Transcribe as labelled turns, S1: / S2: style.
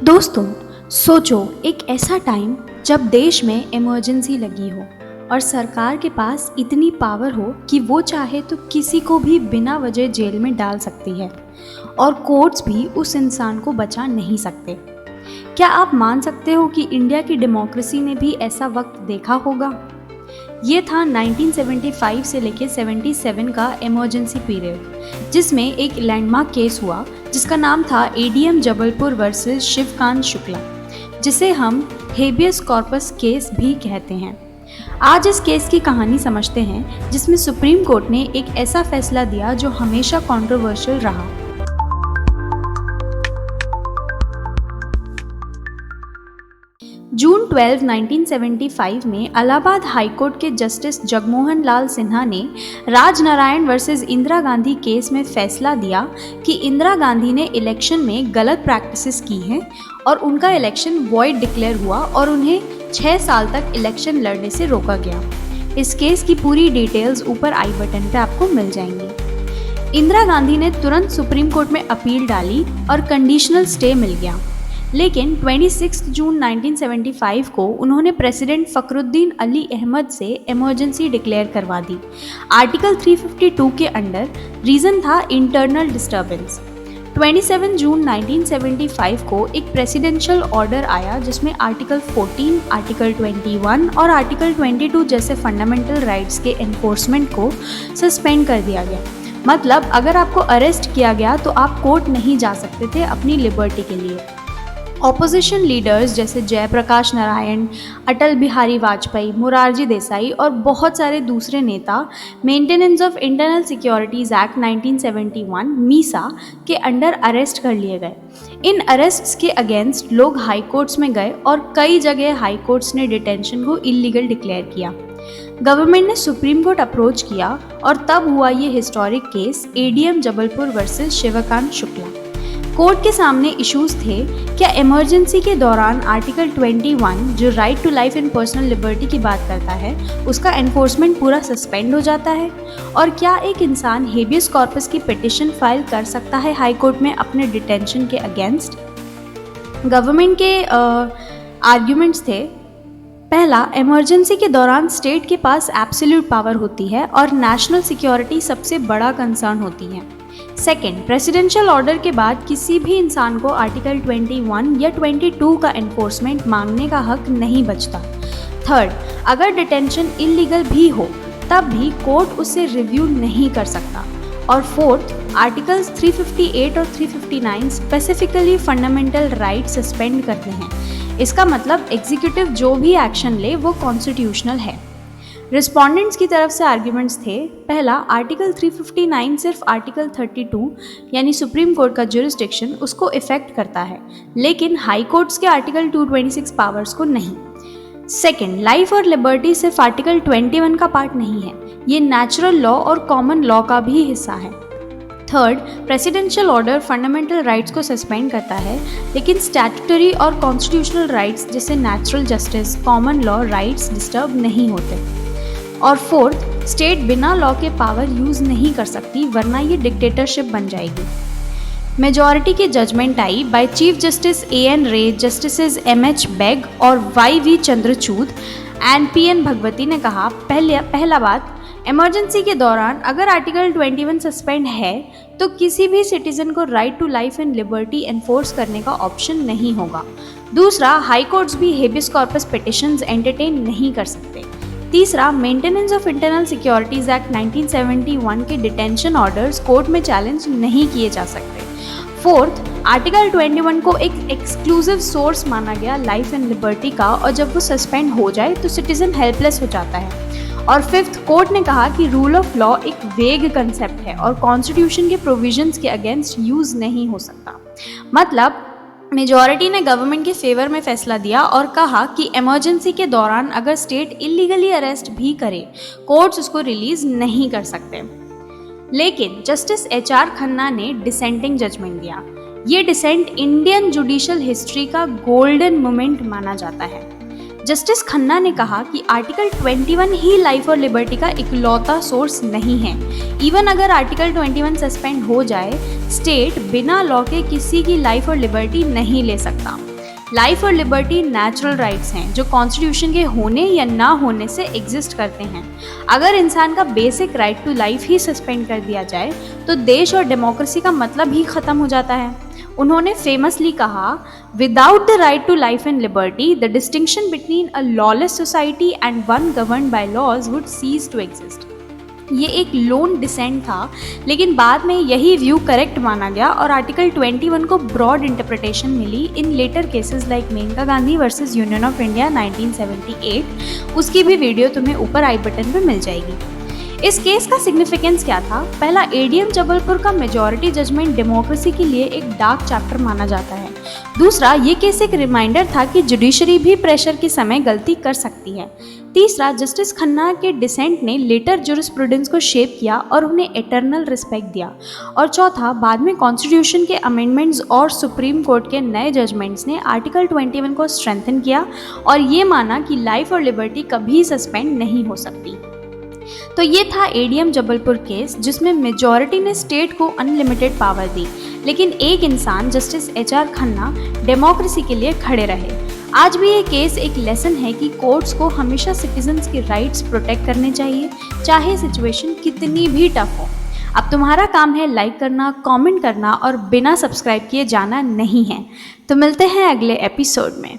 S1: दोस्तों, सोचो एक ऐसा टाइम जब देश में इमरजेंसी लगी हो और सरकार के पास इतनी पावर हो कि वो चाहे तो किसी को भी बिना वजह जेल में डाल सकती है और कोर्ट्स भी उस इंसान को बचा नहीं सकते। क्या आप मान सकते हो कि इंडिया की डेमोक्रेसी ने भी ऐसा वक्त देखा होगा? ये था 1975 से लेकर 77 का इमरजेंसी पीरियड, जिसमें एक लैंडमार्क केस हुआ जिसका नाम था एडीएम जबलपुर वर्सेस शिवकांत शुक्ला, जिसे हम हेबियस कॉर्पस केस भी कहते हैं। आज इस केस की कहानी समझते हैं जिसमें सुप्रीम कोर्ट ने एक ऐसा फैसला दिया जो हमेशा कंट्रोवर्शियल रहा। जून 12, 1975 में इलाहाबाद हाई कोर्ट के जस्टिस जगमोहन लाल सिन्हा ने राजनारायण वर्सेस इंदिरा गांधी केस में फैसला दिया कि इंदिरा गांधी ने इलेक्शन में गलत प्रैक्टिसेस की हैं और उनका इलेक्शन वॉइड डिक्लेयर हुआ और उन्हें 6 साल तक इलेक्शन लड़ने से रोका गया। इस केस की पूरी डिटेल्स ऊपर आई बटन पे आपको मिल जाएंगी। इंदिरा गांधी ने तुरंत सुप्रीम कोर्ट में अपील डाली और कंडीशनल स्टे मिल गया, लेकिन 26 जून 1975 को उन्होंने प्रेसिडेंट फखरुद्दीन अली अहमद से इमरजेंसी डिक्लेयर करवा दी। आर्टिकल 352 के अंडर रीज़न था इंटरनल डिस्टर्बेंस। 27 जून 1975 को एक प्रेसिडेंशियल ऑर्डर आया जिसमें आर्टिकल 14, आर्टिकल 21 और आर्टिकल 22 जैसे फंडामेंटल राइट्स के एनफोर्समेंट को सस्पेंड कर दिया गया। मतलब अगर आपको अरेस्ट किया गया तो आप कोर्ट नहीं जा सकते थे अपनी लिबर्टी के लिए। ऑपोजिशन लीडर्स जैसे जयप्रकाश नारायण, अटल बिहारी वाजपेयी, मोरारजी देसाई और बहुत सारे दूसरे नेता maintenance of internal securities act 1971 Misa के अंडर अरेस्ट कर लिए गए। इन अरेस्ट्स के अगेंस्ट लोग हाई कोर्ट्स में गए और कई जगह हाई कोर्ट्स ने डिटेंशन को इलीगल डिक्लेयर किया। गवर्नमेंट ने सुप्रीम कोर्ट अप्रोच किया और तब हुआ ये historic case ADM Jabalpur versus Shivkant Shukla. Court के सामने इश्यूज थे, क्या इमरजेंसी के दौरान आर्टिकल 21 जो right to life and personal liberty की बात करता है उसका एनफोर्समेंट पूरा सस्पेंड हो जाता है, और क्या एक इंसान हेबियस कॉर्पस की पिटिशन फाइल कर सकता है हाई कोर्ट में अपने डिटेंशन के अगेंस्ट। गवर्नमेंट के आर्ग्यूमेंट्स थे, पहला, इमरजेंसी के दौरान स्टेट के पास एब्सोल्यूट पावर होती है और नेशनल सिक्योरिटी सबसे बड़ा कंसर्न होती है। सेकेंड, प्रेसिडेंशियल ऑर्डर के बाद किसी भी इंसान को आर्टिकल 21 या 22 का एनफोर्समेंट मांगने का हक नहीं बचता। थर्ड, अगर डिटेंशन इलीगल भी हो तब भी कोर्ट उसे रिव्यू नहीं कर सकता। और फोर्थ, आर्टिकल्स 358 और 359 स्पेसिफिकली फंडामेंटल राइट सस्पेंड करते हैं। इसका मतलब एग्जीक्यूटिव जो भी एक्शन ले वो कॉन्स्टिट्यूशनल है। रिस्पोंडेंट्स की तरफ से आर्ग्यूमेंट्स थे, पहला, आर्टिकल 359 सिर्फ आर्टिकल 32 यानी सुप्रीम कोर्ट का ज्यूरिसडिक्शन उसको इफेक्ट करता है, लेकिन हाई कोर्ट्स के आर्टिकल 226 पावर्स को नहीं। सेकेंड, लाइफ और लिबर्टी सिर्फ आर्टिकल 21 का पार्ट नहीं है, ये नेचुरल लॉ और कॉमन लॉ का भी हिस्सा है। Third, presidential order fundamental rights को सस्पेंड करता है, लेकिन स्टैट्यूटरी और कॉन्स्टिट्यूशनल राइट्स जैसे natural justice, common law rights disturb नहीं होते। और फोर्थ, स्टेट बिना लॉ के पावर यूज़ नहीं कर सकती वरना ये डिक्टेटरशिप बन जाएगी। मेजॉरिटी की judgment I by chief justice AN Ray, justices MH Beg और YV Chandrachud and PN Bhagwati ने कहा, पहला बात, इमरजेंसी के दौरान अगर आर्टिकल 21 सस्पेंड है तो किसी भी सिटीजन को right to life and liberty enforce करने का ऑप्शन नहीं होगा। दूसरा, हाई कोर्ट्स भी हेबियस कॉर्पस पिटिशंस एंटरटेन नहीं कर सकते। तीसरा, maintenance of internal securities act 1971 के डिटेंशन ऑर्डर्स कोर्ट में चैलेंज नहीं किए जा सकते। फोर्थ, आर्टिकल 21 को एक एक्सक्लूसिव सोर्स माना गया लाइफ एंड लिबर्टी का, और जब वो सस्पेंड हो जाए तो सिटीजन हेल्पलेस हो जाता है। और फिफ्थ, कोर्ट ने कहा कि रूल ऑफ लॉ एक वेग कंसेप्ट है और कॉन्स्टिट्यूशन के प्रोविजंस के अगेंस्ट यूज़ नहीं हो सकता। मतलब मेजॉरिटी ने गवर्नमेंट के फेवर में फैसला दिया और कहा कि इमरजेंसी के दौरान अगर स्टेट इलीगली अरेस्ट भी करे कोर्ट्स उसको रिलीज नहीं कर सकते। लेकिन जस्टिस एचआर खन्ना ने डिसेंटिंग जजमेंट दिया। ये डिसेंट इंडियन जुडिशियल हिस्ट्री का गोल्डन मोमेंट माना जाता है। जस्टिस खन्ना ने कहा कि आर्टिकल 21 ही लाइफ और लिबर्टी का इकलौता सोर्स नहीं है। इवन अगर आर्टिकल 21 सस्पेंड हो जाए, स्टेट बिना लॉ के किसी की लाइफ और लिबर्टी नहीं ले सकता। लाइफ और लिबर्टी नेचुरल राइट्स हैं जो कॉन्स्टिट्यूशन के होने या ना होने से एग्जिस्ट करते हैं। अगर इंसान का बेसिक राइट टू लाइफ ही सस्पेंड कर दिया जाए तो देश और डेमोक्रेसी का मतलब ही खत्म हो जाता है। उन्होंने फेमसली कहा, without the right to life and liberty the distinction between a lawless society and one governed by laws would cease to exist. ये एक लोन डिसेंट था, लेकिन बाद में यही व्यू करेक्ट माना गया और आर्टिकल 21 को ब्रॉड इंटरप्रिटेशन मिली in later cases like Maneka Gandhi versus Union of India 1978। उसकी भी वीडियो तुम्हें ऊपर आई बटन पर मिल जाएगी। इस केस का सिग्निफिकेंस क्या था? पहला, एडीएम जबलपुर का मेजॉरिटी जजमेंट डेमोक्रेसी के लिए एक डार्क चैप्टर माना जाता है। दूसरा, ये केस एक रिमाइंडर था कि जुडिशरी भी प्रेशर के समय गलती कर सकती है। तीसरा, जस्टिस खन्ना के डिसेंट ने लेटर जुरिस्प्रूडेंस को शेप किया और उन्हें एटर्नल रिस्पेक्ट दिया। और चौथा, बाद में कॉन्स्टिट्यूशन के अमेंडमेंट्स और सुप्रीम कोर्ट के नए जजमेंट्स ने आर्टिकल 21 को स्ट्रेंथन किया और ये माना कि लाइफ और लिबर्टी कभी सस्पेंड नहीं हो सकती। तो ये था एडीएम जबलपुर केस, जिसमें मेजॉरिटी ने स्टेट को अनलिमिटेड पावर दी, लेकिन एक इंसान जस्टिस एचआर खन्ना डेमोक्रेसी के लिए खड़े रहे। आज भी ये केस एक लेसन है कि कोर्ट्स को हमेशा सिटीजन्स के राइट्स प्रोटेक्ट करने चाहिए, चाहे सिचुएशन कितनी भी टफ हो। अब तुम्हारा काम है लाइक करना, कमेंट करना और बिना सब्सक्राइब किए जाना नहीं है। तो मिलते हैं अगले एपिसोड में।